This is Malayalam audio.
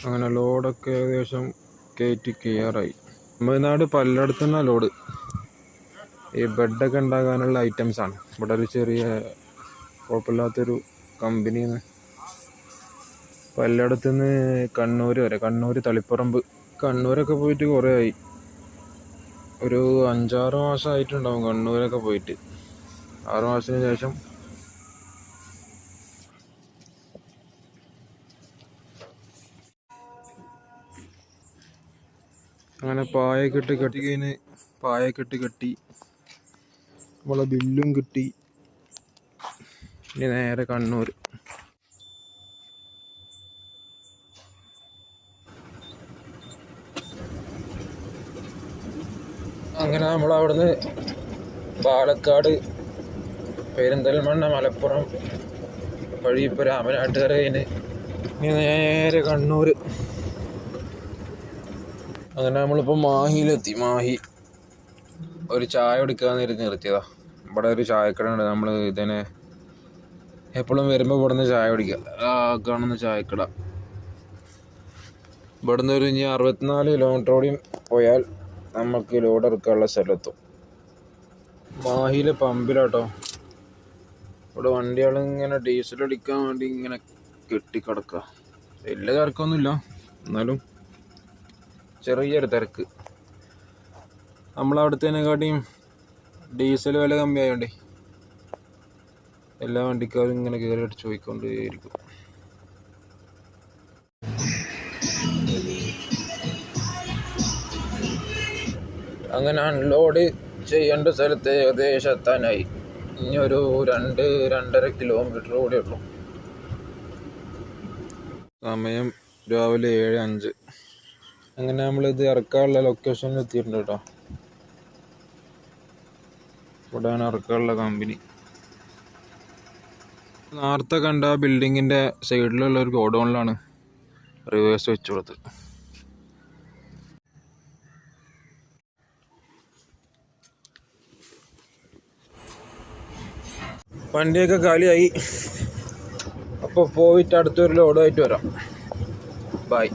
അങ്ങനെ ലോഡൊക്കെ ഏകദേശം കയറ്റി കയറായി. തമിഴ്നാട് പലയിടത്തുനിന്ന ലോഡ്. ഈ ബെഡൊക്കെ ഉണ്ടാകാനുള്ള ഐറ്റംസാണ്. ഇവിടെ ഒരു ചെറിയ കുഴപ്പമില്ലാത്തൊരു കമ്പനിന്ന് പലയിടത്തുനിന്ന് കണ്ണൂർ വരെ, കണ്ണൂർ തളിപ്പറമ്പ്, കണ്ണൂരൊക്കെ പോയിട്ട് കുറേ ആയി. ഒരു 5-6 മാസമായിട്ടുണ്ടാവും കണ്ണൂരൊക്കെ പോയിട്ട്. 6 മാസത്തിന് ശേഷം അങ്ങനെ പായൊക്കെ കെട്ടി നമ്മളെ ബില്ലും കിട്ടി. ഇനി നേരെ കണ്ണൂർ. അങ്ങനെ നമ്മളവിടുന്ന് പാലക്കാട്, പെരിന്തൽമണ്ണ, മലപ്പുറം വഴി ഇപ്പോൾ രാമനാട്ടുകര കഴിഞ്ഞ് ഇനി നേരെ കണ്ണൂർ. അങ്ങനെ നമ്മളിപ്പോൾ മാഹിയിലെത്തി. മാഹി ഒരു ചായ കുടിക്കാൻ നിർത്തിയതാ. ഇവിടെ ഒരു ചായക്കട ഉണ്ട്. നമ്മൾ ഇതിനെ എപ്പോഴും വരുമ്പോൾ ഇവിടുന്ന് ചായ കുടിക്കുക. കാണുന്ന ചായക്കട. ഇവിടുന്ന് ഒരു 64 കിലോമീറ്റർ കൂടിയും പോയാൽ നമുക്ക് ലോഡ് ഇറക്കാനുള്ള സ്ഥലത്തും. മാഹിയിലെ പമ്പിലാട്ടോ. ഇവിടെ വണ്ടികൾ ഇങ്ങനെ ഡീസൽ അടിക്കാൻ വേണ്ടി ഇങ്ങനെ കെട്ടിക്കിടക്കുക. വലിയ തിരക്കൊന്നുമില്ല, എന്നാലും ചെറിയൊരു തിരക്ക്. നമ്മളവിടുത്തേനെക്കാട്ടിയും ഡീസൽ വില കമ്മിയായോണ്ടേ എല്ലാ വണ്ടിക്കാരും ഇങ്ങനെ കയറിയിട്ട് ചോദിക്കൊണ്ടേയിരിക്കും. അങ്ങനെ അൺലോഡ് ചെയ്യേണ്ട സ്ഥലത്ത് ഏകദേശം എത്താനായി. ഇനി ഒരു 2-2.5 കിലോമീറ്റർ കൂടെ ഉള്ളൂ. സമയം രാവിലെ 7:05. അങ്ങനെ നമ്മളിത് ഇറക്കാനുള്ള ലൊക്കേഷനിൽ എത്തിയിട്ടുണ്ട് കേട്ടോ. ഇവിടെയാണ് ഇറക്കാനുള്ള കമ്പനി. നേരത്തെ കണ്ട ബിൽഡിങ്ങിൻ്റെ സൈഡിലുള്ള ഒരു ഗോഡൗണിലാണ് റിവേഴ്സ് വെച്ചു കൊടുത്തത്. വണ്ടിയൊക്കെ കാലിയായി. അപ്പോൾ പോയിട്ട് അടുത്തൊരു ലോഡായിട്ട് വരാം. ബൈ.